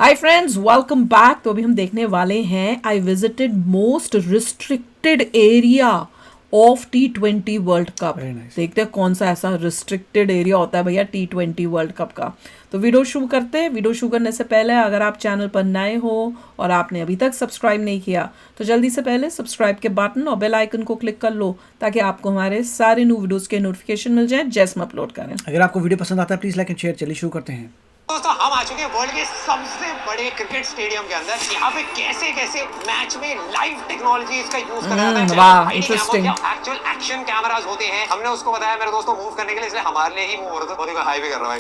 Hi friends, welcome back. तो अभी हम देखने वाले हैं I visited most restricted area of T20 world cup. देखते हैं कौन सा ऐसा रिस्ट्रिक्टेड एरिया होता है भैया T20 वर्ल्ड कप का। तो वीडियो शुरू करते हैं। वीडियो शुरू करने से पहले अगर आप चैनल पर नए हो और आपने अभी तक सब्सक्राइब नहीं किया तो जल्दी से पहले सब्सक्राइब के बटन और बेल आइकन को क्लिक कर लो ताकि आपको हमारे सारे न्यू वीडियोस के नोटिफिकेशन मिल जाए जैसे हम अपलोड करें। अगर आपको वीडियो पसंद आता है प्लीज लाइक एंड शेयर। चलिए शुरू करते हैं। दोस्तों हम आ चुके हैं वर्ल्ड के सबसे बड़े क्रिकेट स्टेडियम के अंदर। यहाँ पे कैसे कैसे मैच में लाइव टेक्नोलॉजी इसका यूज कर रहा है। वाह, इंटरेस्टिंग। एक्चुअल एक्शन कैमरास होते हैं। हमने उसको बताया मेरे दोस्तों मूव करने के लिए, इसलिए हमारे लिए ही मूव हो रहा था। बहुत हाई भी कर रहा है।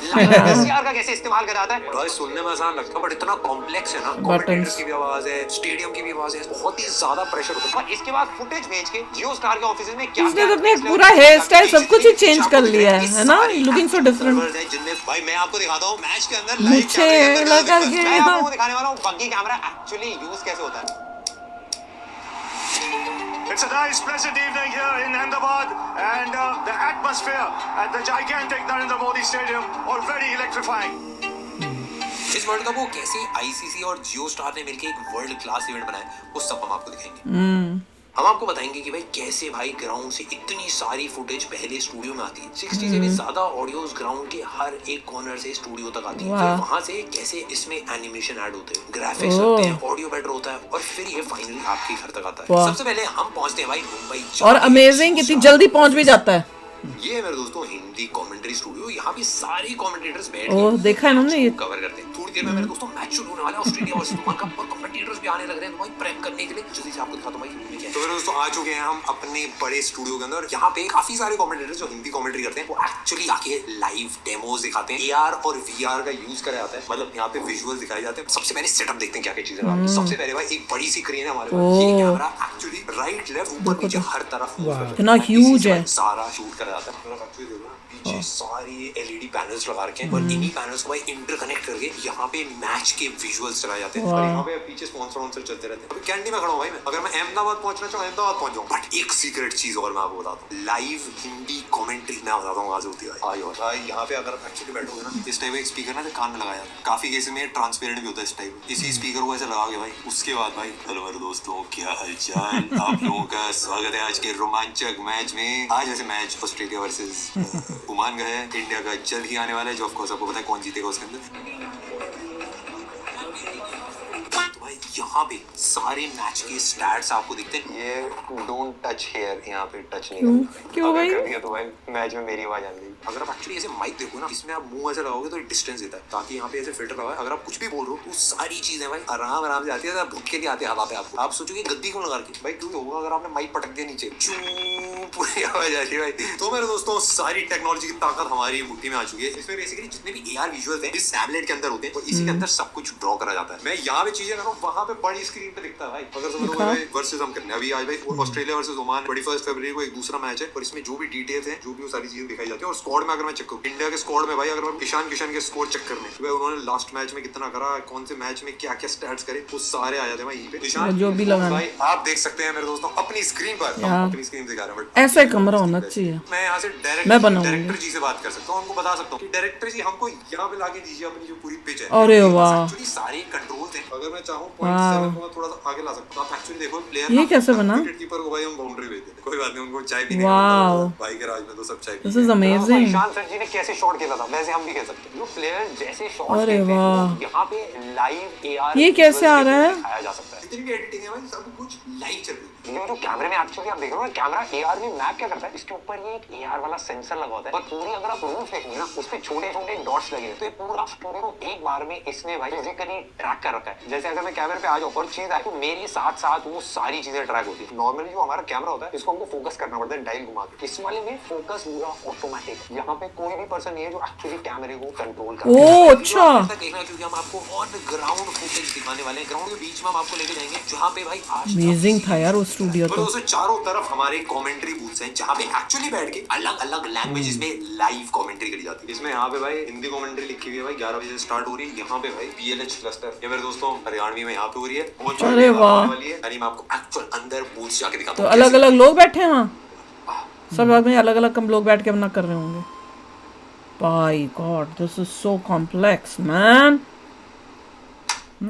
VCR का कैसे इस्तेमाल कर जाता है भाई, सुनने में आसान लगता है बट इतना कॉम्प्लेक्स है ना। कमेंटेटर्स की भी आवाज है, स्टेडियम की भी आवाज है, बहुत ही ज्यादा प्रेशर होता है। और इसके बाद फुटेज भेज के जियो स्टार के ऑफिस में क्या इसने तो अपने पूरा हेयर स्टाइल सब कुछ ही चेंज कर लिया है ना। Looking so different. जिनमें भाई मैं आपको दिखाता हूँ मैच के अंदर मुझे लगा कि मैं आपको दिखाने वाला हूँ बग्गी कैमरा एक्चुअली यूज कैसे होता है। It's a nice, pleasant evening here in Ahmedabad, and the atmosphere at the gigantic Narendra Modi Stadium already electrifying. इस वर्ल्ड कप को कैसे आईसीसी और जियो स्टार ने मिलकर एक वर्ल्ड क्लास इवेंट बनाया वो सब हम आपको दिखाएंगे। हम आपको बताएंगे कि भाई कैसे भाई ग्राउंड से इतनी सारी फुटेज पहले स्टूडियो में आती है। 60 से भी ज्यादा ऑडियोज ग्राउंड के हर एक कॉर्नर से स्टूडियो तक आती है। फिर वहां से कैसे इसमें एनिमेशन ऐड होते हैं, ग्राफिक्स होते हैं, ऑडियो बेटर होता है और फिर ये फाइनली आपके घर तक आता है। सबसे पहले हम पहुंचते हैं भाई मुंबई। और अमेजिंग कितनी जल्दी पहुंच भी जाता है। ये है मेरे दोस्तों हिंदी कमेंट्री स्टूडियो। यहाँ पे सारे कमेंटेटर्स बैठ के देखा है हमने ये कवर करते हैं। थोड़ी देर में मेरे दोस्तों मैच शुरू होने वाला है ऑस्ट्रेलिया वर्सेस ओमान का, और कमेंटेटर्स भी आने लग रहे हैं भाई प्रेप करने के लिए। जल्दी से आपको दिखाता हूं भाई क्या। तो मेरे दोस्तों आ चुके हैं हम अपने बड़े स्टूडियो के अंदर। यहाँ पे काफी सारे कमेंटेटर्स जो हिंदी कमेंट्री करते हैं वो एक्चुअली आके लाइव डेमोज दिखाते हैं। AR और VR का यूज करा जाता है, मतलब यहाँ पे विजुअल दिखाए जाते हैं। सबसे पहले सेटअप देखते हैं क्या क्या चीजें। सबसे पहले भाई एक बड़ी सी स्क्रीन है हमारे पास। ये कैमरा एक्चुअली राइट लेफ्ट ऊपर नीचे हर तरफ इतना ह्यूज है, सारा शूट करा जाता है। पीछे सारी LED पैनल्स लगा रखे हैं और इन्हीं पैनल्स को भाई इंटरकनेक्ट करके यहाँ पे मैच के विजुअल्स चलाए जाते हैं। और यहाँ पे पीछे स्पॉन्सर चलते रहते हैं। अभी कैंडी में खड़ा हूँ भाई मैं। अगर मैं अहमदाबाद पहुंचना चाहूँ अहमदाबाद पहुंच जाऊँ। बट एक सीक्रेट चीज और मैं आपको बताता हूँ, लाइव हिंदी कमेंट्री मैं बताता हूँ आज होती है भाई। यहाँ पे अगर एक्चुअली बैठोगे ना, इस टाइप एक स्पीकर ना कान में लगाया जाता है। काफी केस में ट्रांसपेरेंट भी होता है इस टाइप। इसी स्पीकर को ऐसे लगाओगे भाई, उसके बाद भाई हेलो मेरे दोस्तों क्या हालचाल, आप लोगों का स्वागत है आज के रोमांचक मैच में। आज ऐसे मैच ऑस्ट्रेलिया वर्सेस ओमान का है। इंडिया का जल्द ही आने वाला है, जो ऑफ कोर्स आपको पता है कौन जीतेगा उसके अंदर। तो भाई यहाँ पे सारे मैच के स्टैट्स आपको दिखते हैं। ये डोंट टच हियर, यहाँ पे टच नहीं करना। क्यों भाई? कर दिया तो भाई मैच में मेरी आवाज आ गई। अगर आप एक्चुअली ऐसे माइक देखो ना, इसमें आप मुंह ऐसे लगाओगे तो डिस्टेंस देता है, ताकि यहाँ पे ऐसे फिल्टर लगा है। अगर आप कुछ भी बोल रहे हो तो सारी चीजें भाई आराम आराम से आती है। भूख के लिए आते हैं हवा पे। आपको आप सोचोगे गद्दी क्यों लगा के भाई, क्यों होगा अगर आपने माइक पटक दिया नीचे, पूरी आवाज आ रही है भाई। तो मेरे दोस्तों सारी टेक्नोलॉजी की ताकत हमारी मुट्ठी में आ चुकी है। इसमें बेसिकली जितने भी AR विजुअल्स हैं इस टैबलेट के अंदर होते हैं और इसी के अंदर सब कुछ ड्रॉ करा जाता है। मैं यहाँ पे चीजें कर रहा हूँ, वहाँ पे बड़ी स्क्रीन पे दिखता है भाई। अगर समझ वर्सेस हम करने अभी आज भाई ऑस्ट्रेलिया वर्सेस ओमान 21 फरवरी को एक दूसरा मैच है और इसमें जो भी डिटेल्स हैं, जो भी वो सारी चीजें दिखाई जाती है। और स्क्वाड में अगर मैं चेक करूँ, इंडिया के स्क्वाड में भाई अगर मैं ईशान किशन के स्कोर चेक करने भाई, उन्होंने लास्ट मैच में कितना करा, कौन से मैच में क्या क्या स्टैट्स करे, वो सारे आ जाते हैं भाई यहीं पे। ईशान जो भी लगा भाई आप देख सकते हैं मेरे दोस्तों अपनी स्क्रीन पर, अपनी स्क्रीन दिखा रहे हैं। ऐसा कमरा होना चाहिए। मैं यहाँ से डायरेक्टर जी से बात कर सकता हूँ, उनको बता सकता हूँ कि डायरेक्टर जी हमको यहाँ पे लाके दीजिए अपनी जो पूरी पिच है। अरे वाह, एक्चुअली सारे कंट्रोल्स हैं। अगर मैं चाहूँ 0.7 को थोड़ा सा आगे ला सकता हूँ। आप एक्चुअली देखो प्लेयर ये कैसे बना? विकेटकीपर को भाई हम बाउंड्री भेज देते, कोई बात नहीं, उनको चाय पीने भाई के राज में तो सब चाय पीते। This is amazing. Ishan sir ji ने कैसे शॉट खेला था वैसे हम भी खेल सकते हैं। जो प्लेयर जैसे शॉट अरे वाह, यहाँ पे लाइव AR ये कैसे आ रहा है? दिखाया जा सकता है। जितनी भी एडिटिंग है भाई सब कुछ लाइव चल रही है। ये जो कैमरे में एक्चुअली आप देख रहे हो ना, कैमरा AR में मैप क्या करता है, इसके ऊपर ये एक AR वाला सेंसर लगा होता है और पूरी अगर आप रूफ देखेंगे ना, उस पे छोटे छोटे डॉट्स लगे हैं। तो ये पूरा स्टूडियो को एक बार में इसने भाई फिजिकली ट्रैक कर रखा है। जैसे अगर मैं कैमरे पे आ जाऊं और चीज आए तो मेरे साथ साथ वो सारी चीजें ट्रैक होती है। नॉर्मली जो हमारा कैमरा होता है इसको हमको फोकस करना पड़ता है डायल घुमा के। इस वाले में फोकस पूरा ऑटोमेटिक। यहाँ पे कोई भी पर्सन नहीं है जो एक्चुअली कैमरे को कंट्रोल कर। ओह अच्छा, देखना क्योंकि हम आपको ऑन ग्राउंड फुटेज दिखाने वाले हैं। ग्राउंड के बीच में हम आपको लेके जाएंगे जहाँ पे भाई अमेजिंग था यार वो स्टूडियो। तो चारों तरफ हमारे कमेंट्री बूथ्स हैं जहाँ पे एक्चुअली बैठ के अलग अलग लैंग्वेजेस में लाइव कमेंट्री करी जाती है। इसमें यहाँ पे भाई हिंदी कमेंट्री लिखी हुई है भाई, 11 बजे से स्टार्ट हो रही है। यहाँ पे भाई PLH क्लस्टर ये मेरे दोस्तों हरियाणवी में यहाँ पे हो रही है। अरे वाह, यानी मैं आपको एक्चुअल अंदर बूथ्स जाके दिखाता हूँ। तो अलग अलग लोग बैठे हैं वहाँ, सब आदमी अलग अलग कम लोग बैठ के अपना कर रहे होंगे। By God, this is so complex man.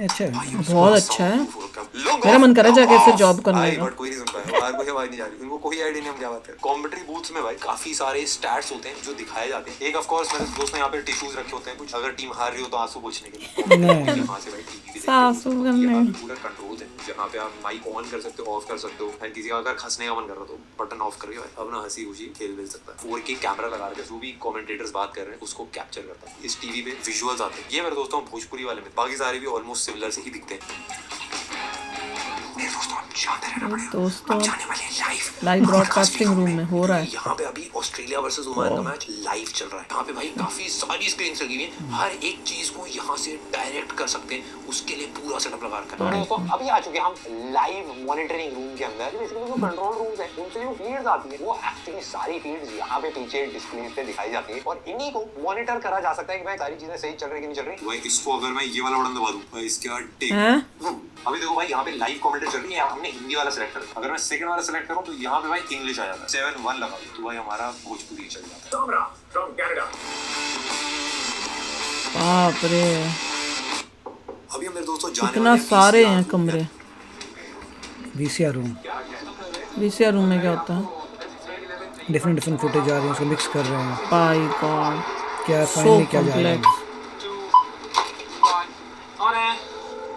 अच्छा है। बहुत अच्छा है। मेरा मन कर रहा है जाके इससे जॉब करने का। बट कोई नहीं सुन पाया, बाहर कोई आवाज नहीं जा रही, उनको कोई आइडिया नहीं हम क्या बात है। कमेंट्री बूथ्स में भाई काफी सारे स्टैट्स होते हैं जो दिखाए जाते हैं। एक ऑफ कोर्स मेरे दोस्त ने यहाँ पे टिश्यूज रखे होते हैं कुछ, अगर टीम हार रही हो तो आंसू पोंछने के लिए। यहाँ से भाई टीवी पे आंसू करने। यहाँ पे पूरा कंट्रोल है, जहाँ पे आप माइक ऑन कर सकते हो, ऑफ कर सकते हो, एंड किसी का अगर हंसने का मन कर रहा तो बटन ऑफ करके भाई अपना हंसी खुशी खेल मिल सकता है। 4K कैमरा लगा के जो भी कमेंटेटर्स बात कर रहे हैं उसको कैप्चर करता है। इस टीवी पे विजुअल्स आते हैं। ये मेरे दोस्तों भोजपुरी वाले में, बाकी सारे भी ऑलमोस्ट सिमिलर से ही दिखते हैं। मेरे दोस्तों आप जानते रहना पड़ेगा, दोस्तों अब जाने वाले लाइव ब्रॉडकास्टिंग रूम में हो रहा है। यहाँ पे अभी ऑस्ट्रेलिया वर्सेस ओमान का मैच लाइव चल रहा है। यहाँ पे भाई काफी सारी स्क्रीन लगी हुई है, हर एक चीज को यहाँ से डायरेक्ट कर सकते हैं, उसके लिए पूरा सेटअप लगा रखा है। तो अभी आ चुके हैं हम लाइव मॉनिटरिंग रूम के अंदर। बेसिकली जो कंट्रोल रूम्स है उनसे जो फीड्स आती है वो एक्चुअली सारी फीड्स यहाँ पे पीछे डिस्प्ले पे दिखाई जाती है और इन्हीं को मॉनिटर करा जा सकता है कि भाई सारी चीजें सही चल रही कि नहीं चल रही। भाई इसको अगर मैं ये वाला बटन दबा दूं भाई इसके बाद टेक अभी देखो भाई यहाँ पे लाइव कमेंट्री चल रही है, हमने हिंदी वाला सेलेक्ट कर, अगर मैं सेकंड वाला सेलेक्ट करूं तो यहाँ पे भाई इंग्लिश आ जाता है। 7-1 लगा तो भाई हमारा भोजपुरी चल जाता है। बाप रे, अभी हम मेरे दोस्तों जाने इतना वाले हैं सारे VCR हैं कमरे। VCR रूम, VCR रूम में क्या होता है? डिफरेंट फुटेज आ रही है, उसको मिक्स कर रहे हैं। बाय गॉड, क्या सो फाइनली क्या जा रहा है। कॉम्प्लेक्स।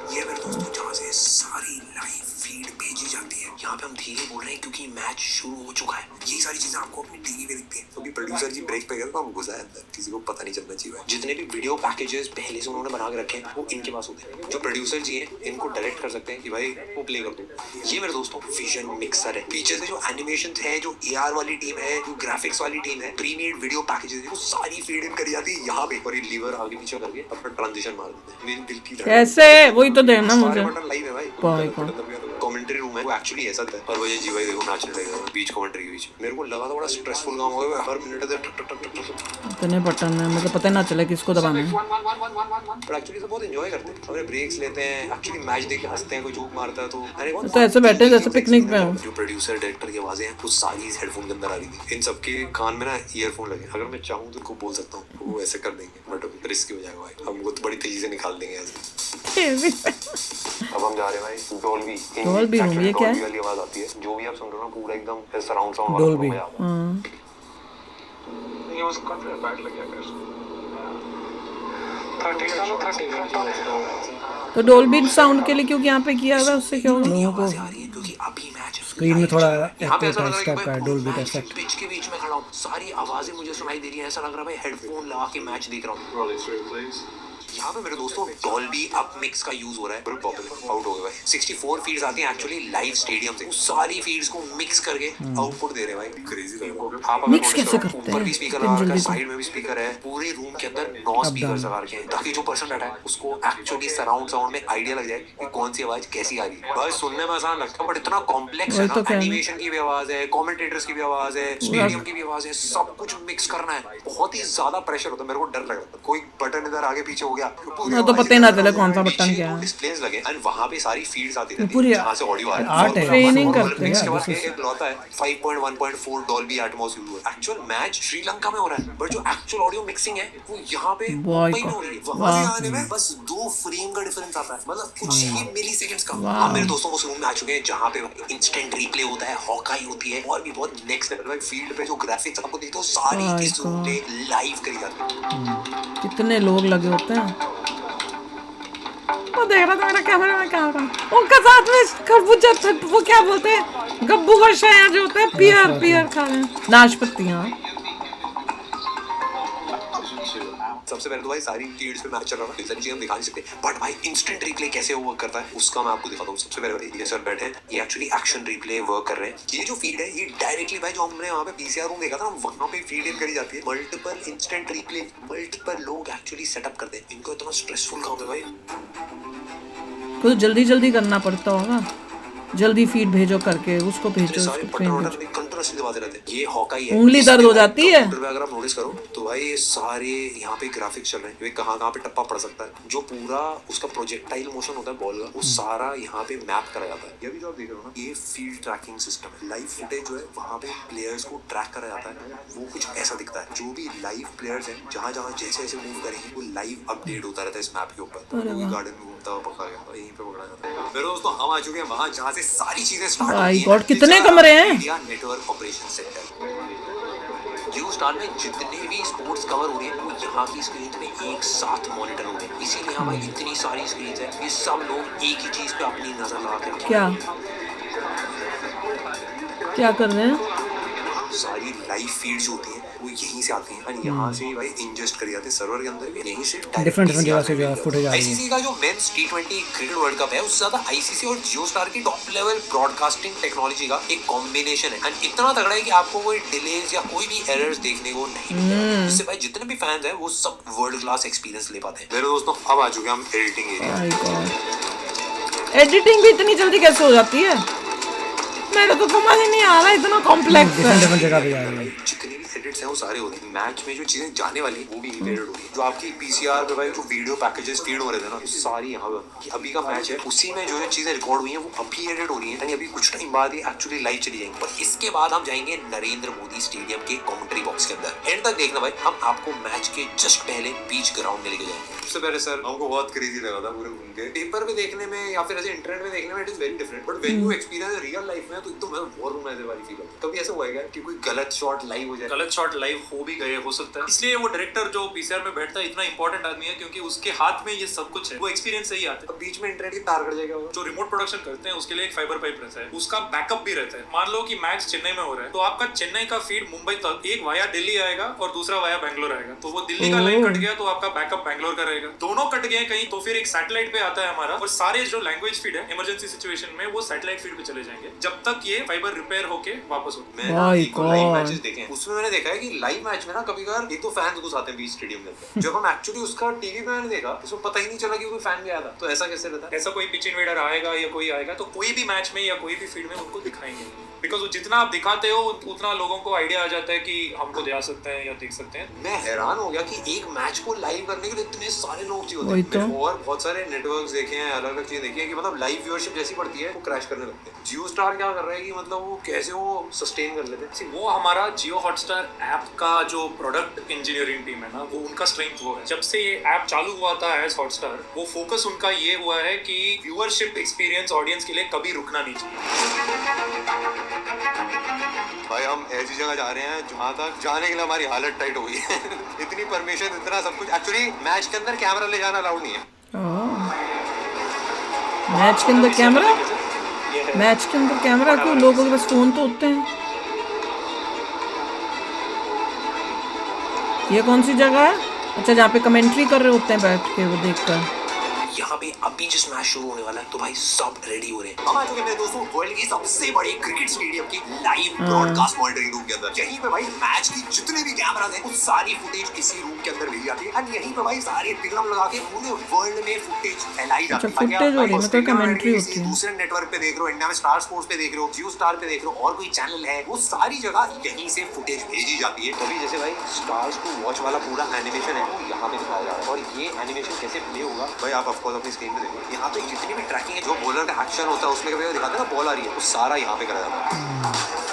ये मेरे दोस्तों जहाँ से सारी लाइव फीड भेजी जाती है। यहाँ पे हम धीरे बोल रहे हैं क्योंकि मैच शुरू हो चुका है। ये सारी चीजें आपको अपनी टीवी पे दिखती हैं। तो अभी प्रोड्यूसर जी ब्रेक पे गए तो हम घुसाए अंदर, किसी को पता नहीं चलना चाहिए। जितने भी वीडियो पैकेजेस पहले से उन्होंने बना के रखे हैं वो इनके पास होते हैं। जो प्रोड्यूसर जी हैं इनको डायरेक्ट कर सकते हैं कि भाई वो प्ले कर दो। ये मेरे दोस्तों विजन मिक्सर है। पीछे से जो एनिमेशन है, जो AR वाली टीम है, जो ग्राफिक्स वाली टीम है, प्रीमेड वीडियो पैकेजेस है, वो सारी फीड इन करी जाती है यहाँ पे और ये लीवर आगे पीछे करके अपना ट्रांजिशन मार देते हैं। मेरी दिल की धड़कन कैसे? वही तो देखना मुझे। बटन लाइव है भाई। Bye God. कमेंट्री रूम है वो एक्चुअली ऐसा था। और वजह जी भाई देखो नाचने लगेगा बीच कमेंट्री के बीच। मेरे को लगा था बड़ा स्ट्रेसफुल काम होगा, हर मिनट टक टक टक टक इतने बटन है, मतलब पता ही ना चले किसको दबाना है। पर एक्चुअली सब बहुत एंजॉय करते हैं। अपने ब्रेक्स लेते हैं, एक्चुअली मैच देख के हंसते हैं, कोई जोक मारता है तो अरे बहुत तो ऐसे बैठे जैसे पिकनिक पे हो। जो प्रोड्यूसर डायरेक्टर की आवाजें हैं वो सारी इस हेडफोन के अंदर आ रही थी। इन सबके कान में ना ईयरफोन लगे। अगर मैं चाहूँ तो उनको बोल सकता हूँ, वो ऐसे कर देंगे बट रिस्क हो जाएगा भाई, हमको तो बड़ी तेजी से निकाल देंगे ऐसे। अब हम जा रहे हैं भाई डोल्बी रूम, ये क्या है? वाली आवाज आती है, जो भी आप सुन रहे हो ना पूरा एकदम सराउंड साउंड डोल्बी। हाँ। ये was confident बैट लग गया फिर 30 तो डोल्बी साउंड के लिए क्योंकि यहाँ पे किया हुआ है, उससे क्या होगा? लोगों को आ रही है क्योंकि अभी मैच स्क्रीन में थोड़ा यहाँ पे ऐसा लग इस रहा टाइप का है है, कि डोल्बी मैं इफेक्ट। पिच के बीच में खड़ा हूँ, सारी आवाजें मुझे सुनाई दे रही है। ऐसा लग रहा है भाई हेडफोन लगा के मैच देख रहा हूँ। यहाँ पे मेरे दोस्तों डॉल्बी अप मिक्स का यूज हो रहा है, बड़ा पॉपुलर आउट हो गया भाई। 64 फीड्स आती हैं एक्चुअली लाइव स्टेडियम से, उस सारी फीड्स को मिक्स करके आउटपुट दे रहे हैं भाई। क्रेजी है। आप अगर मिक्स notice कैसे करो, करते ऊपर हैं भी स्पीकर इतनी लगा रखा है, जल्दी से? साइड में भी स्पीकर है, पूरे रूम के अंदर 9 स्पीकर लगा रखे हैं ताकि जो पर्सन बैठा है उसको एक्चुअली सराउंड साउंड में आइडिया लग जाए कि कौन सी आवाज कैसी आ रही है। भाई सुनने में आसान लगता है बट इतना कॉम्प्लेक्स है वही तो ना। कह रहे हैं। एनिमेशन की भी आवाज है, कमेंटेटर्स की भी आवाज है, स्टेडियम की भी आवाज है, सब कुछ मिक्स करना है। बहुत ही ज्यादा प्रेशर होता है। मेरे को डर लग रहा था कोई बटन इधर आगे पीछे हो गया वो तो पता ही ना चले कौन सा बटन क्या है। डिस्प्लेस लगे एंड वहां पे सारी फील्ड्स आती रहती पूरी है जहां से ऑडियो आ रहा आर्ट है। ट्रेनिंग करते हैं। इसके बाद एक लौता है 5.1.4 डॉल्बी एटमॉस यूज हुआ है। एक्चुअल मैच श्रीलंका में हो रहा है बट जो एक्चुअल ऑडियो मिक्सिंग है वो यहाँ पे मुंबई में हो रही है। वहां से आने में बस 2 फ्रेम का डिफरेंस आता है, मतलब कुछ ही मिलीसेकंड्स का। हम मेरे दोस्तों को उस रूम में आ चुके हैं जहाँ पे इंस्टेंट रिप्ले होता है, हॉकाई होती है और भी बहुत नेक्स्ट लेवल भाई। फील्ड पे जो ग्राफिक्स आपको देखते हो सारी इस रूम पे लाइव करी जाती है। कितने लोग लगे होते हैं। वो देख रहा था मेरा कैमरा में क्या हो रहा है। उनका साथ में खरबूजा वो क्या बोलते हैं, गब्बू का शाया जो होता है, पियर खा रहे हैं, नाशपत्तियाँ। सबसे पहले तो भाई सारी फील्ड्स पे मैच चल रहा है, सारी चीजें हम दिखा नहीं सकते बट भाई इंस्टेंट रिप्ले कैसे वर्क करता है उसका मैं आपको दिखाता हूँ। सबसे पहले ये सर बैठे हैं, ये एक्चुअली एक्शन रिप्ले वर्क कर रहे हैं। ये जो फीड है ये डायरेक्टली भाई जो हमने वहाँ पे पीसीआर रूम देखा था वहाँ पे फीड इन करी जाती है। मल्टीपल इंस्टेंट रिप्ले, मल्टीपल लोग एक्चुअली सेटअप करते हैं। इनको इतना स्ट्रेसफुल काम है भाई, कुछ जल्दी करना पड़ता होगा। जल्दी फीड भेजो करके उसको भेजो, सारे उसको फ्रेम भेजो। बटन कंट्रोल कंटिन्यूअसली दबाते रहते हैं। ये हॉकाई है, उंगली दर्द हो जाती है। कंप्यूटर पे अगर आप नोटिस करो तो भाई ये सारे यहाँ पे ग्राफिक्स चल रहे हैं, कहाँ कहाँ पे टप्पा पड़ सकता है, जो पूरा उसका प्रोजेक्टाइल मोशन होता है बॉल का, वो सारा यहाँ पे मैप करा जाता है। ये भी जो आप देख रहे हो ना, ये फील्ड ट्रैकिंग सिस्टम है। लाइव फुटेज जो है वहाँ पे प्लेयर्स को ट्रैक करा जाता है, वो कुछ ऐसा दिखता है। जो भी लाइव प्लेयर्स हैं जहाँ जहाँ जैसे जैसे मूव करेंगे वो लाइव अपडेट होता रहता है इस मैप के ऊपर। कोई गार्डन में घूमता हुआ पकड़ा गया, यहीं पे पकड़ा जाता है। मेरे दोस्तों हम आ चुके हैं वहाँ जहाँ से सारी चीजें स्टार्ट होती हैं। कितने कमरे हैं? नेटवर्क ऑपरेशन सेंटर जियो स्टार में जितने भी स्पोर्ट्स कवर हो रहे हैं वो यहाँ की स्क्रीन में एक साथ मॉनिटर हो रहे हैं। इसीलिए यहाँ भाई इतनी सारी स्क्रीन है, ये सब लोग एक ही चीज पे अपनी नजर लगाते हैं। क्या कर रहे हैं? सारी लाइव फीड्स होती हैं वो यहीं से आती हैं और यहाँ से भाई इंजेस्ट करी जाती है सर्वर के अंदर, यहीं से डिफरेंट जगह से जो फुटेज आ रही है। आईसीसी का जो mains T20 cricket world cup है उससे ज्यादा आईसीसी और जियो स्टार की टॉप लेवल ब्रॉडकास्टिंग टेक्नोलॉजी का एक कॉम्बिनेशन है एंड इतना तगड़ा है कि आपको कोई डिलेज या कोई भी एरर्स देखने को नहीं मिलेगा। इससे भाई जितने भी फैंस हैं वो सब वर्ल्ड क्लास एक्सपीरियंस ले पाते हैं। मेरे दोस्तों अब आ चुके हैं हम एडिटिंग एरिया। एडिटिंग भी इतनी जल्दी कैसे हो जाती है? मेरे तो समझ ही नहीं आ रहा, इतना कॉम्प्लेक्स है। डिफरेंट जगह पे जा रही है। जितने भी एडिट्स हैं वो सारे होते हैं। मैच में जो चीजें जाने वाली वो भी एडिट होती है। जो आपकी पीसीआर पे भाई जो वीडियो पैकेजेस फीड हो रहे थे ना, वो सारी यहाँ पे अभी का मैच है उसी में जो चीजें रिकॉर्ड हुई हैं वो अभी एडिट हो रही है, अभी कुछ टाइम बाद ये एक्चुअली लाइव चली जाएंगी। पर इसके बाद हम जाएंगे नरेंद्र मोदी स्टेडियम के कमेंट्री बॉक्स के अंदर। एंड तक देखना भाई, हम आपको मैच के जस्ट पहले बीच ग्राउंड में लेके जाएंगे। सबसे पहले सर हमको बहुत क्रेजी लगा था पूरे घूम के। पेपर पे देखने में या फिर ऐसे इंटरनेट में देखने में it is very different, but when you experience real life में तो एकदम वॉर रूम ऐसे वाली फील होती है। कभी ऐसा हुआ है कि कोई गलत शॉट लाइव हो जाए? गलत शॉट लाइव हो भी गए, हो सकता है। इसलिए वो डायरेक्टर जो पीसीआर में बैठता है इतना इंपॉर्टेंट आदमी है क्योंकि उसके हाथ में ये सब कुछ है, वो एक्सपीरियंस से ही आता है। बीच में इंटरनेट की तार कट जाएगा। वो जो रिमोट प्रोडक्शन करते हैं उसके लिए एक फाइबर पाइप रहता है, उसका बैकअप भी रहता है। मान लो कि मैच चेन्नई में हो रहा है तो आपका चेन्नई का फीड मुंबई तक एक वाया दिल्ली आएगा और दूसरा वाया बैंगलोर आएगा। तो वो दिल्ली का लाइन कट गया तो आपका बैकअप बैंगलोर का रहेगा। दोनों कट गए कहीं तो फिर एक सैटेलाइट पे आता है हमारा, और सारे जो लैंग्वेज फीड है इमरजेंसी सिचुएशन में वो सैटेलाइट फीड पे चले जाएंगे जब तक ये फाइबर रिपेयर होके वापस हो। लाइव मैचेस देखे हैं, उसमें मैंने देखा है कि लाइव मैच में ना कभी कभार एक तो फैंस घुस आते हैं बीच स्टेडियम के अंदर। जब हम एक्चुअली उसका टीवी पे मैंने देखा उसमें पता ही नहीं चला कि कोई फैन भी आया था। तो ऐसा कैसे रहता है? ऐसा कोई पिच इन्वेडर आएगा या कोई आएगा तो कोई भी मैच में या कोई भी फील्ड में उनको दिखाएंगे, बिकॉज जितना आप दिखाते हो उतना लोगों को आइडिया आ जाता है कि हमको जा सकते हैं या देख सकते हैं। मैं हैरान हो गया कि एक मैच को लाइव करने के लिए इतने सारे लोग चाहिए होते हैं। और बहुत सारे नेटवर्क्स देखे हैं, अलग अलग चीजें देखी हैं कि मतलब लाइव व्यूअरशिप जैसी बढ़ती है वो क्रैश करने लगते हैं। जियो स्टार क्या कर रहा है कि मतलब वो कैसे वो सस्टेन कर लेते हैं? वो हमारा जियो हॉटस्टार ऐप का जो प्रोडक्ट इंजीनियरिंग टीम है ना, वो उनका स्ट्रेंथ वो है। जब से ये ऐप चालू हुआ था एज हॉटस्टार, वो फोकस उनका ये हुआ है कि व्यूअरशिप एक्सपीरियंस ऑडियंस के लिए कभी रुकना नहीं चाहिए। भाई हम ऐसी जगह जा रहे हैं जहाँ तक जाने के लिए हमारी हालत टाइट हो गई है। इतनी परमिशन, इतना सब कुछ। एक्चुअली मैच के अंदर कैमरा ले जाना अलाउड नहीं है। मैच के अंदर कैमरा? मैच के अंदर कैमरा क्यों? लोगों के पास फोन तो होते हैं। ये कौन सी जगह है? अच्छा, जहाँ पे कमेंट्री कर रहे होते हैं बैठ के वो देखकर। यहाँ पे अभी जिस मैच शुरू होने वाला है तो भाई सब रेडी हो रहे हैं। हम आ चुके हैं दोस्तों वर्ल्ड की सबसे बड़ी क्रिकेट स्टेडियम की लाइव ब्रॉडकास्ट मॉनिटरिंग रूम के अंदर। यहीं पे भाई मैच की जितने भी कैमरास हैं वो सारी फुटेज इसी रूम के अंदर भेजी जाती है और यहीं पे भाई सारे फिल्म लगा के पूरे वर्ल्ड में फुटेज फैलाई जाती है। फुटेज हो रही है, मतलब कमेंट्री होती है। दूसरे नेटवर्क पे देख रहे हो, इंडिया में स्टार स्पोर्ट्स पे देख रहे हो, जियो स्टार पे देख रहे हो, और कोई चैनल है, वो सारी जगह यहीं से फुटेज भेजी जाती है। तभी जैसे भाई स्टार्स टू वॉच वाला पूरा एनिमेशन है वो यहाँ पे दिखाया जा रहा है। और ये एनिमेशन कैसे प्ले होगा भाई आप ऑफ कोर्स अपनी स्क्रीन पे देखो। यहाँ पे जितनी भी ट्रैकिंग है, जो बॉलर का एक्शन होता है उसमें कभी दिखाते हैं ना बॉल आ रही है, वो सारा यहाँ पे करा जाता है।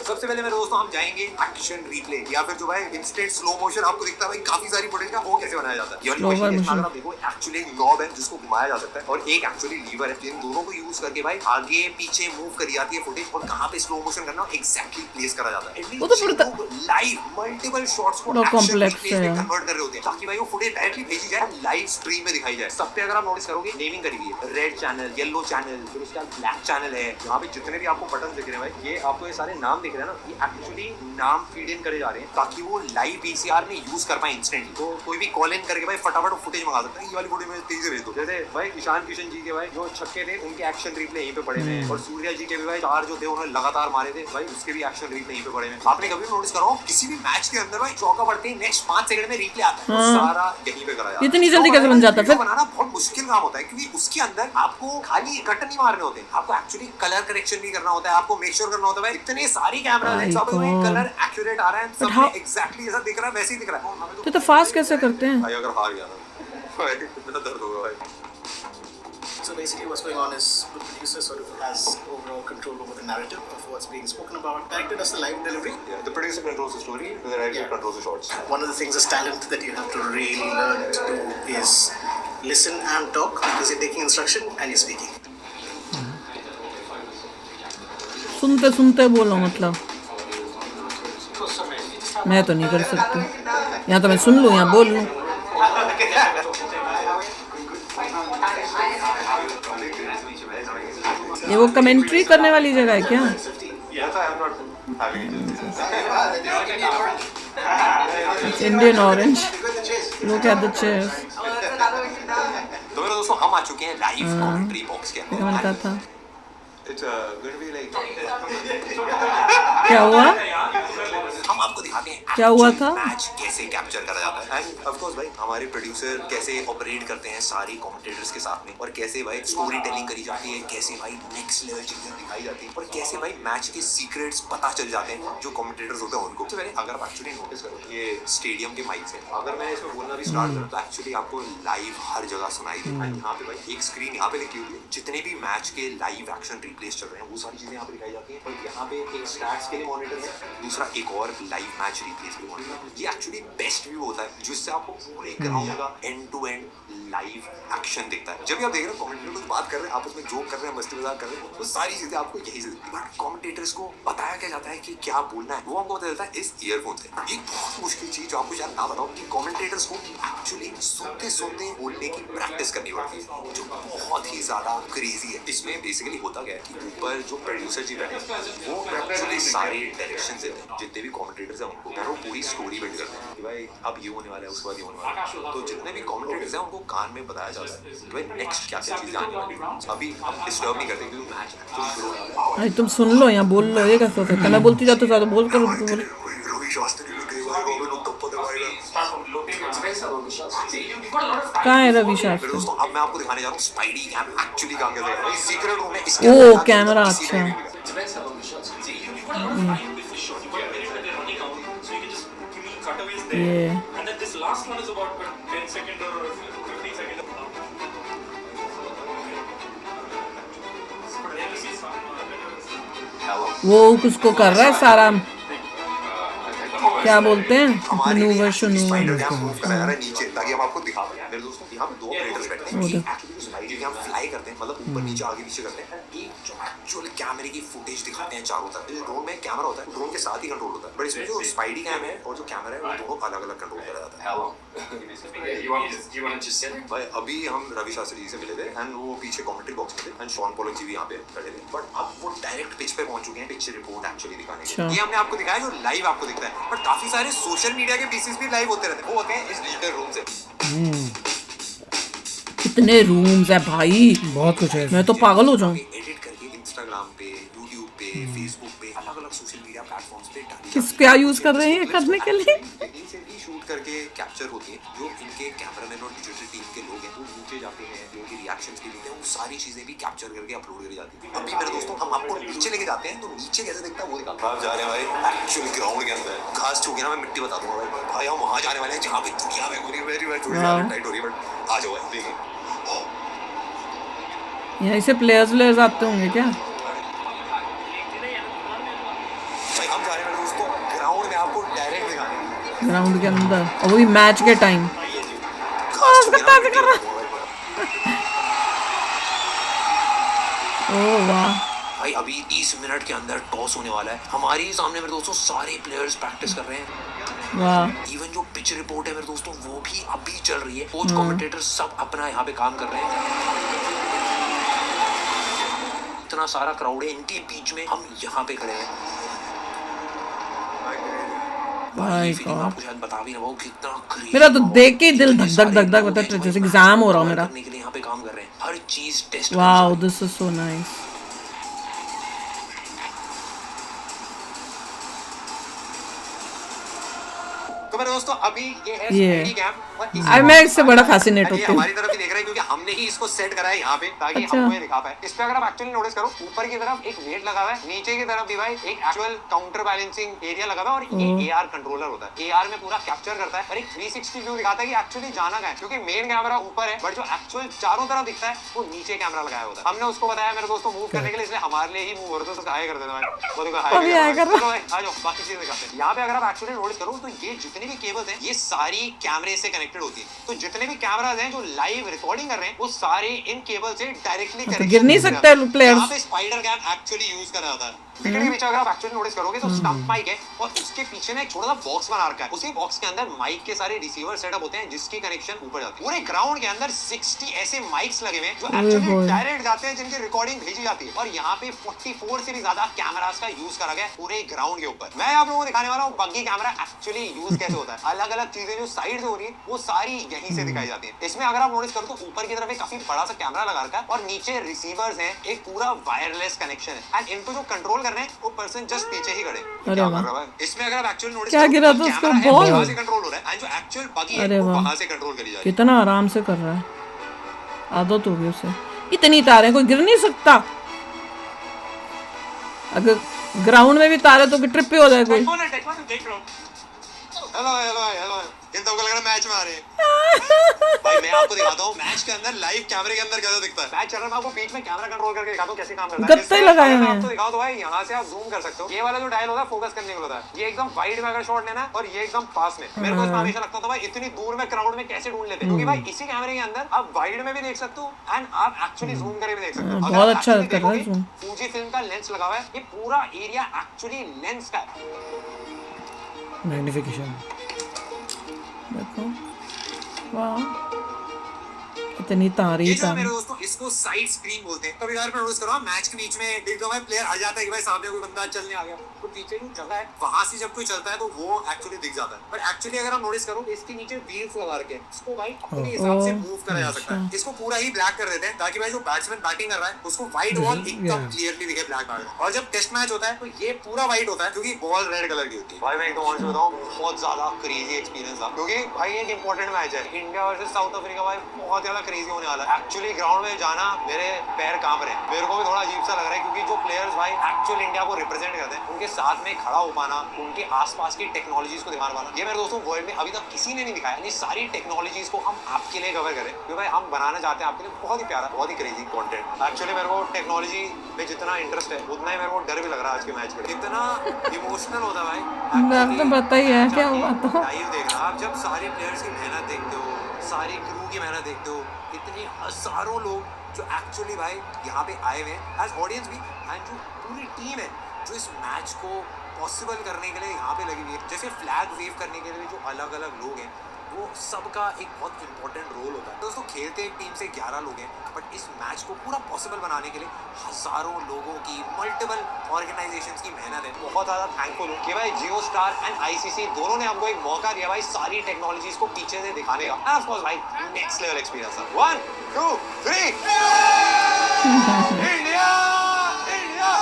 सबसे पहले मेरे दोस्तों हम जाएंगे एक्शन रिप्ले या फिर जो भाई इंस्टेंट स्लो मोशन आपको दिखता है भाई काफी सारी फुटेज का, वो कैसे बनाया जाता है। अगर आप देखो एक्चुअली एक नॉब है जिसको घुमाया जा सकता है और एक एक्चुअली लीवर है, जिन दोनों को यूज करके भाई आगे पीछे मूव करी जाती है फुटेज और कहाँ पे स्लो मोशन करना एग्जैक्टली प्लेस करा जाता है। वो तो लाइव मल्टीपल शॉट्स को एक्शन रिप्ले में कन्वर्ट कर रहे होते हैं ताकि भाई वो फुटेज डायरेक्टली भेजी जाए, लाइव स्ट्रीम में दिखाई जाए। सब पे अगर आप नोटिस करोगे नेमिंग करी हुई है, रेड चैनल, येलो चैनल, फिर उसके बाद ब्लैक चैनल है। यहाँ पे जितने भी आपको बटन दिख रहे हैं भाई, ये आपको ये सारे नाम दिख रहे हैं ना, ये एक्चुअली नाम फीड इन करे जा रहे हैं ताकि वो लाइव पीसीआर में यूज कर पाए इंस्टेंटली। तो कोई भी कॉल इन रिवाइंड करके भाई फटाफट फुटेज मंगा सकते हैं। ये वाली फुटेज में तेजी से भेज दो। जैसे भाई ईशान किशन जी के भाई जो छक्के थे उनके एक्शन रिप्ले यहीं पे पड़े हैं, और सूर्या जी के भी भाई 4 जो थे उन्होंने लगातार मारे थे भाई, उसके भी एक्शन रिप्ले यहीं पे पड़े हैं। आपने कभी नोटिस करा हो किसी भी मैच के अंदर भाई चौका पड़ते ही नेक्स्ट 5 सेकंड में रिप्ले आता है, सारा यहीं पे कराया। इतनी जल्दी कैसे बन जाता है फिर? बनाना बहुत मुश्किल काम होता है, क्योंकि उसके अंदर आपको खाली कट नहीं मारने होते, आपको एक्चुअली कलर करेक्शन भी करना होता है, आपको मेक श्योर करना होता है भाई इतने सारी कैमरा है सब में कलर एक्यूरेट आ रहा है, सब में एग्जैक्टली जैसा दिख रहा है वैसे ही दिख रहा है। तो फास्ट कैसे करते हैं? भाई अगर हार गया ना भाई कितना दर्द होगा भाई। So basically what's going on is the producer sort of has overall control over the narrative of what's being spoken about. Director does the live delivery. Yeah, the producer controls the story, the director controls the shots. One of the things, this talent that you have to really learn to do is listen and talk, because you're taking instruction and you're speaking. सुनते सुनते बोलो, मतलब मैं तो नहीं कर सकती। यहाँ तो मैं सुन लूँ, यहाँ बोल लूँ। ये वो कमेंट्री करने वाली जगह है क्या? Indian orange. Look at the chairs. तो मेरे दोस्तों हम आ चुके हैं लाइव कमेंट्री बॉक्स के अंदर। मैंने कहा था It's going to be like क्या हुआ? हम आपको दिखाते हैं क्या हुआ था? मैच कैसे कैप्चर करा जाता है, एंड ऑफ कोर्स भाई हमारे प्रोड्यूसर कैसे ऑपरेट करते हैं सारी कमेंटेटर्स के साथ में, और कैसे भाई स्टोरी टेलिंग करी जाती है, कैसे भाई नेक्स्ट लेवल चीजें दिखाई जाती है, और कैसे भाई मैच के सीक्रेट्स पता चल जाते हैं जो कमेंटेटर्स होते हैं उनको। तो पहले अगर आप एक्चुअली नोटिस करो ये स्टेडियम के माइक्स हैं, अगर मैं इसमें बोलना भी स्टार्ट करूँ तो एक्चुअली आपको लाइव हर जगह सुनाई देता है। यहाँ पे भाई एक स्क्रीन यहाँ पे लिखी हुई है, जितने भी मैच के लाइव एक्शन रिप्लेस चल रहे हैं वो सारी चीजें यहाँ पे दिखाई जाती हैं, और यहाँ पे एक स्टैट्स के लिए मॉनिटर है, दूसरा एक और लाइव मैच रिप्लेस के लिए मॉनिटर। ये एक्चुअली बेस्ट व्यू होता है जिससे आपको पूरे ग्राउंड का end to end live action दिखता है। जब भी आप देख रहे हो कमेंटेटर कुछ बात कर रहे हैं, आपस में जोक कर रहे हैं, मस्ती मजाक कर रहे हैं, वो सारी चीजें आपको यही से दिखती है। बट कमेंटेटर्स को बताया क्या जाता है कि क्या बोलना है, वो हमको पता चलता है इस ईयरफोन से। एक बहुत मुश्किल चीज जो आपको शायद ना बताओ कि कमेंटेटर्स को एक्चुअली सुनते सुनते बोलने की प्रैक्टिस करनी पड़ती है, जो बहुत ही ज्यादा क्रेजी है। इसमें बेसिकली होता क्या है कि ऊपर जो प्रोड्यूसर जी बैठे वो एक्चुअली सारे डायरेक्शन देते हैं, जितने भी कमेंटेटर्स हैं उनको वो पूरी स्टोरी बिल्ड करते हैं कि भाई अब ये होने वाला है, उसके बाद ये होने वाला है। तो जितने भी कमेंटेटर्स हैं उनको कान में बताया जाता है कि भाई नेक्स्ट क्या क्या चीजें आने वाली है। अभी हम डिस्टर्ब नहीं करते क्योंकि मैच एक्चुअली शुरू हो रहा है। अरे तुम सुन लो, यहाँ बोल लो, ये कैसे हो सकता है? मैं बोलती जाती हूँ, बोल करो बोल। रवि शास्त्री ने कई बार रोबिन उत्तप्पा दबाएगा। कहाँ है रवि मेरे शास्त्री? दोस्तों अब मैं आपको दिखाने जा रहा हूँ स्पाइडी कैम एक्चुअली काम कैसे है। सीक्रेट रूम है इसके ओ अंदर कैमरा, किसी को अच्छा। नहीं मिलेगा। ये And then this last one is about 10 second or 15 second. वो उसको कर रहा है सारा, क्या बोलते हैं, मनूवर शनूवर। स्पाइडर कैम मूव कराया जा रहा है नीचे ताकि हम आपको दिखा पाए। मेरे दोस्तों यहाँ पे दो ऑपरेटर्स बैठे हैं, एक एक्चुअली स्पाइडर कैम फ्लाई करते हैं, मतलब ऊपर नीचे आगे पीछे करते हैं, एक जो एक्चुअल कैमरे की फुटेज दिखाते हैं चारों तरफ। ड्रोन में कैमरा होता है, ड्रोन के साथ ही कंट्रोल होता है, बट इसमें जो स्पाइडी कैम है और जो कैमरा है वो दोनों अलग अलग कंट्रोल करा जाता है। भाई अभी हम रवि शास्त्री जी से मिले थे एंड वो पीछे कमेंट्री बॉक्स में थे, एंड शॉन पॉलक जी भी यहाँ पे खड़े थे, बट अब वो डायरेक्ट पिच पे पहुंच चुके हैं पिच रिपोर्ट एक्चुअली दिखाने के लिए। ये हमने आपको दिखाया जो लाइव आपको दिखता है, बट काफी सारे सोशल मीडिया के पीसेस भी लाइव होते रहते हैं, वो होते हैं इस डिजिटल रूम से। कितने रूम्स है भाई, बहुत कुछ है। मैं तो पागल हो जाऊँ। एडिट करके इंस्टाग्राम पे, यूट्यूब पे, फेसबुक पे, अलग अलग सोशल मीडिया प्लेटफॉर्म्स पे डाली किस क्या यूज कर रहे हैं ये करने के लिए? इनसे भी शूट करके कैप्चर होती है, जो इनके कैमरामैन और डिजिटल टीम के लोग हैं वो नीचे जाते हैं, जो उनके रिएक्शंस भी लेते हैं, वो सारी चीजें भी कैप्चर करके अपलोड करी जाती है। अभी मेरे दोस्तों हम आपको नीचे लेके जाते हैं, तो नीचे कैसे दिखता है वो दिखाते हैं। आप जा रहे हैं भाई एक्चुअल ग्राउंड के अंदर, घास छू के ना मैं मिट्टी बता दूंगा भाई हम वहाँ जाने वाले हैं जहाँ पे दुनिया में हो रही है, वेरी वेरी थोड़ी ज़्यादा टाइट हो रही है, बट आ जाओ भाई देखिए। यहाँ से प्लेयर्स आते होंगे क्या? भाई हम जा रहे हैं दोस्तों ग्राउंड में, आपको डायरेक्ट दिखाने ग्राउंड के अंदर, और वो भी मैच के टाइम। ओह वाह। भाई अभी 30 मिनट के अंदर टॉस होने वाला है, हमारे ही सामने मेरे दोस्तों सारे प्लेयर्स प्रैक्टिस कर रहे हैं। वाह। इवन जो पिच रिपोर्ट है मेरे दोस्तों वो भी अभी चल रही है, कोच कमेंटेटर सब अपना यहाँ पे काम कर रहे हैं। इतना सारा क्राउड है, इनके बीच में हम यहाँ पे खड़े हैं। भाई My फीलिंग God. आपको शायद बता भी ना पाऊँ कितना crazy मेरा तो माहौल देख के ही है। दिल इतने धक धक सारे धक धक लोग होता हैं है, जो जैसे भाई एग्जाम match हो रहा हो को मेरा। करने के लिए यहाँ पे काम कर रहे हैं, हर चीज test wow, this is so nice. तो मेरे दोस्तों अभी ये है ये। स्पीडी कैम और आई मैं इससे बड़ा fascinate ये होती हूँ। हमारी तरफ ही देख रहे हैं क्योंकि हमने ही इसको सेट करा है यहाँ पे ताकि अच्छा। हमको ये दिखा पाए। इस पे अगर आप एक्चुअली नोटिस करो ऊपर की तरफ एक वेट लगा हुआ है, नीचे की तरफ भी भाई एक एक्चुअल काउंटर बैलेंसिंग एरिया लगा हुआ है और ये एआर कंट्रोलर होता है। एआर में पूरा कैप्चर करता है और एक 360 व्यू दिखाता है कि एक्चुअली जाना कहाँ है, क्योंकि मेन कैमरा ऊपर है बट जो एक्चुअल चारों तरफ दिखता है वो नीचे कैमरा लगाया होता है। हमने उसको बताया मेरे दोस्तों मूव करने के लिए, इसलिए हमारे लिए ही मूव हो रहा था, हाई कर देना भाई, वो देखो हाई अभी हाई कर रहा। चलो भाई आ जाओ बाकी चीजें दिखाते हैं। यहाँ पे अगर आप एक्चुअली नोटिस करो तो ये जितने भी केबल्स हैं ये सारी कैमरे से कनेक्टेड होती है। तो जितने भी कैमरास हैं जो लाइव रिकॉर्डिंग कर रहे हैं वो सारे इन केबल से डायरेक्टली गिर नहीं सकते players। यहाँ पे स्पाइडर कैम एक्चुअली यूज करा जाता है। विकेट के पीछे अगर आप एक्चुअली नोटिस करोगे तो स्टंप माइक है और उसके पीछे ना एक छोटा सा बॉक्स बना रखा है। उसी बॉक्स के अंदर माइक के सारे रिसीवर सेटअप होते हैं जिसकी कनेक्शन ऊपर जाती है। पूरे ग्राउंड के अंदर 60 ऐसे माइक्स लगे हुए हैं जो एक्चुअली डायरेक्ट जाते हैं, जिनकी रिकॉर्डिंग भेजी जाती है। और यहाँ पे 44 से भी ज्यादा कैमरास का यूज करा गया है पूरे ग्राउंड के ऊपर। मैं आप लोगों को दिखाने वाला हूँ बग्गी कैमरा एक्चुअली यूज कैसे होता है। अलग अलग चीजें जो साइड से हो रही है वो सारी यहीं से दिखाई जाती है। इसमें अगर आप नोटिस करो तो ऊपर की तरफ एक काफी बड़ा सा कैमरा लगा रखा है और नीचे रिसीवर्स हैं, एक पूरा वायरलेस कनेक्शन है एंड इनको जो कंट्रोल कर रहे हैं वो पर्सन जस्ट पीछे ही खड़े। अरे क्या वाह। कर रहा है इसमें अगर आप एक्चुअली नोटिस क्या गिरा था उसका बॉल? वहां से कंट्रोल हो रहा है एंड जो एक्चुअल बगी है अरे वो वाह। वहां से कंट्रोल करी जा रही है। कितना आराम से कर रहा है, आदत हो गई उसे। इतनी तारें कोई गिर नहीं सकता। अगर ग्राउंड में भी तारे तो ट्रिप पे हो जाए कोई। हेलो हेलो हेलो इन तो लग रहा है मैच में आ रहे हैं। भाई मैं आपको दिखाता हूँ मैच के अंदर लाइव कैमरे के अंदर कैसा दिखता है। मैच चल रहा है, मैं आपको बीच में कैमरा कंट्रोल करके दिखाता हूँ कैसे काम करता है। गत्ते लगाए मैं हुए आपको हैं। दिखाओ तो भाई यहाँ से आप जूम कर सकते हो। ये वाला जो डायल होता है फोकस करने के लिए होता है, ये एकदम वाइड में अगर शॉट लेना है और ये एकदम पास में। मेरे को इसमें हमेशा लगता था भाई इतनी दूर में क्राउड में कैसे ढूंढ लेते हैं, क्योंकि भाई इसी कैमरे के अंदर आप वाइड में भी देख सकते हो एंड आप एक्चुअली जूम करके भी देख सकते हो। अगर बहुत आप अच्छा actually कर रहा है देखोगे, zoom। फूजी फिल्म का लेंस लगा हुआ है, ये पूरा एरिया एक्चुअली लेंस का है। मैग्निफिकेशन। देखो वाह, इतनी तारी ये जो है तारी। मेरे दोस्तों इसको साइड स्क्रीन बोलते हैं। कभी यार पे नोटिस करो मैच के बीच में देख दो भाई प्लेयर आ जाता है कि भाई सामने कोई बंदा चलने आ गया, तो पीछे जो जगह है वहां से जब कोई चलता है तो वो एक्चुअली दिख जाता है। पर एक्चुअली अगर आप नोटिस करो इसके नीचे व्हील्स लगा रखे हैं, इसको भाई अपने हिसाब से मूव करा जा सकता है। इसको पूरा ही ब्लैक कर देते हैं ताकि भाई जो बैट्समैन बैटिंग कर रहा है उसको व्हाइट बॉल एकदम क्लियरली दिखे ब्लैक बैट। और जब टेस्ट मैच होता है तो ये पूरा व्हाइट होता है क्योंकि बॉल रेड कलर की होती है। भाई मैं एकदम ऑनेस्ट बताऊं बहुत ज्यादा क्रेजी एक्सपीरियंस था, क्योंकि भाई एक इंपॉर्टेंट मैच है इंडिया वर्सेस साउथ अफ्रीका। भाई बहुत ज्यादा क्रेजी होने वाला है। एक्चुअली ग्राउंड में जाना मेरे पैर कांप रहे हैं, मेरे को भी थोड़ा अजीब सा लग रहा है क्योंकि जो प्लेयर्स भाई एक्चुअल इंडिया को रिप्रेजेंट करते हैं उनके साथ में खड़ा हो पाना, उनके आसपास की टेक्नोलॉजीज को दिखा पाना, ये मेरे दोस्तों वर्ल्ड में अभी तक किसी ने नहीं दिखाया। ये सारी टेक्नोलॉजीज को हम आपके लिए कवर करें क्योंकि भाई हम बनाना चाहते हैं आपके लिए बहुत ही प्यारा बहुत ही क्रेजी कंटेंट। एक्चुअली मेरे को टेक्नोलॉजी में जितना इंटरेस्ट है उतना ही मेरे को डर भी लग रहा है आज के मैच के। इतना इमोशनल होता है भाई। डर तो पता ही है क्या हुआ था। लाइव देखना आप जब सारे प्लेयर्स की मेहनत देखते हो, सारी क्रू की मेहनत देखते हो, इतने हजारों लोग जो एक्चुअली भाई यहाँ पे आए हुए हैं एज ऑडियंस भी एंड जो पूरी टीम है जो इस मैच को पॉसिबल करने के लिए यहाँ पे लगी हुई है। जैसे फ्लैग वेव करने के लिए जो अलग अलग लोग हैं वो सबका एक बहुत इंपॉर्टेंट रोल होता है। दोस्तों खेलते एक टीम से 11 लोग हैं बट इस मैच को पूरा पॉसिबल बनाने के लिए हजारों लोगों की मल्टीपल ऑर्गेनाइजेशंस की मेहनत है। बहुत ज़्यादा थैंकफुल हूँ कि भाई जियो स्टार एंड आईसीसी दोनों ने हमको एक मौका दिया भाई सारी टेक्नोलॉजीज को पीछे से दिखाने का। एंड ऑफ कोर्स भाई नेक्स्ट लेवल एक्सपीरियंस था। 1 2 3 इंडिया इंडिया।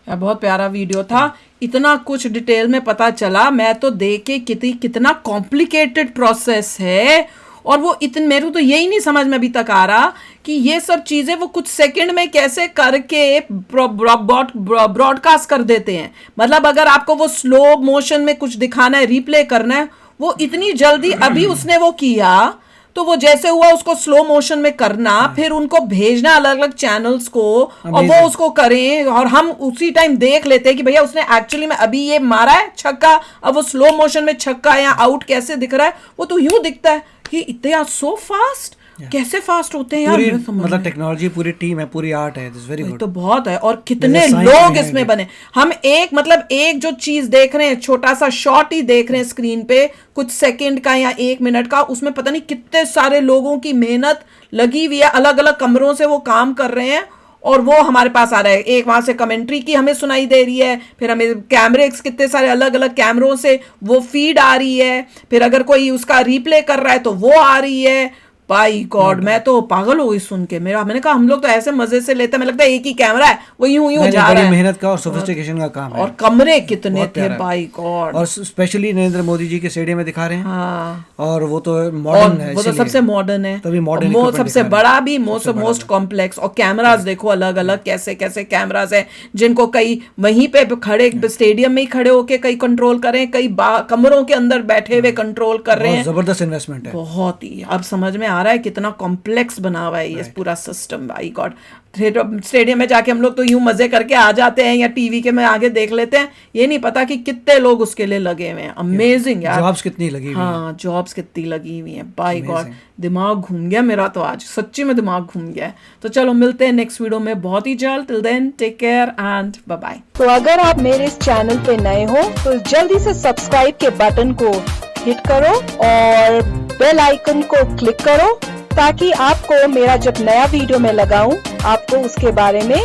यार बहुत प्यारा वीडियो था, इतना कुछ डिटेल में पता चला। मैं तो देख के कितना कॉम्प्लिकेटेड प्रोसेस है और वो इतने मेरे को तो यही नहीं समझ में अभी तक आ रहा कि ये सब चीज़ें वो कुछ सेकंड में कैसे करके ब्रॉडकास्ट कर देते हैं। मतलब अगर आपको वो स्लो मोशन में कुछ दिखाना है, रिप्ले करना है, वो इतनी जल्दी अभी उसने वो किया तो वो जैसे हुआ उसको स्लो मोशन में करना, फिर उनको भेजना अलग अलग चैनल्स को और वो उसको करें और हम उसी टाइम देख लेते हैं कि भैया उसने एक्चुअली में अभी ये मारा है छक्का, अब वो स्लो मोशन में छक्का या आउट कैसे दिख रहा है वो तो यूं दिखता है कि इतने आर सो फास्ट। कैसे फास्ट होते हैं यार, पूरी मेरे समझ में मतलब टेक्नोलॉजी पूरी टीम है, पूरी आर्ट है। दिस वेरी ये गुड। तो बहुत है और कितने There's a science लोग behind इसमें it. बने। हम एक जो चीज देख रहे हैं, छोटा सा शॉट ही देख रहे हैं स्क्रीन पे कुछ सेकंड का या 1 मिनट का, उसमें पता नहीं कितने सारे लोगों की मेहनत लगी हुई है, अलग अलग कमरों से वो काम कर रहे हैं और वो हमारे पास आ रहा है, एक वहां से कमेंट्री की हमें सुनाई दे रही है, फिर हमें कैमरे कितने सारे अलग अलग कैमरों से वो फीड आ रही है, फिर अगर कोई उसका रिप्ले कर रहा है तो वो आ रही है। बाई गॉड, मैं तो पागल हो गई सुन के। मैंने कहा हम लोग तो ऐसे मजे से लेते हैं, मुझे लगता है एक ही कैमरा है वो यूं जा रहा है। मेहनत का और सोफिस्टिकेशन का काम है। और कमरे कितने थे बाई गॉड। और स्पेशली नरेंद्र मोदी जी के स्टेडियम में दिखा रहे हैं। हाँ। और वो तो मॉडर्न है, वो तो सबसे मॉडर्न है, तभी मॉडर्न सबसे बड़ा भी, मोस्ट कॉम्प्लेक्स। और कैमरास देखो अलग अलग कैसे कैसे कैमरास है, जिनको कई वहीं पे खड़े स्टेडियम में ही खड़े होके कई कंट्रोल कर रहे हैं, कई कमरों के अंदर बैठे हुए कंट्रोल कर रहे हैं। जबरदस्त इन्वेस्टमेंट है, बहुत ही। अब समझ में आ रहा है कितना कॉम्प्लेक्स बना हुआ है ये पूरा सिस्टम। बाई गॉड, स्टेडियम में जाके हम लोग तो यूं मजे करके आ जाते हैं या टीवी के में आगे देख लेते हैं, ये नहीं पता कि कितने लोग उसके लिए लगे हुए हैं। अमेजिंग यार, जॉब्स कितनी लगी हुई हैं। हाँ, जॉब्स कितनी लगी हुई हैं। बाय गॉड, दिमाग घूम गया मेरा तो, आज सच्ची में दिमाग घूम गया है। तो चलो मिलते हैं नेक्स्ट वीडियो में बहुत ही जल्द। Till then take care and bye bye. तो अगर आप मेरे इस चैनल पे नए हो तो जल्दी से सब्सक्राइब के बटन को हिट करो और बेल आइकन को क्लिक करो, ताकि आपको मेरा जब नया वीडियो मैं लगाऊं आपको उसके बारे में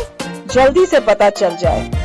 जल्दी से पता चल जाए।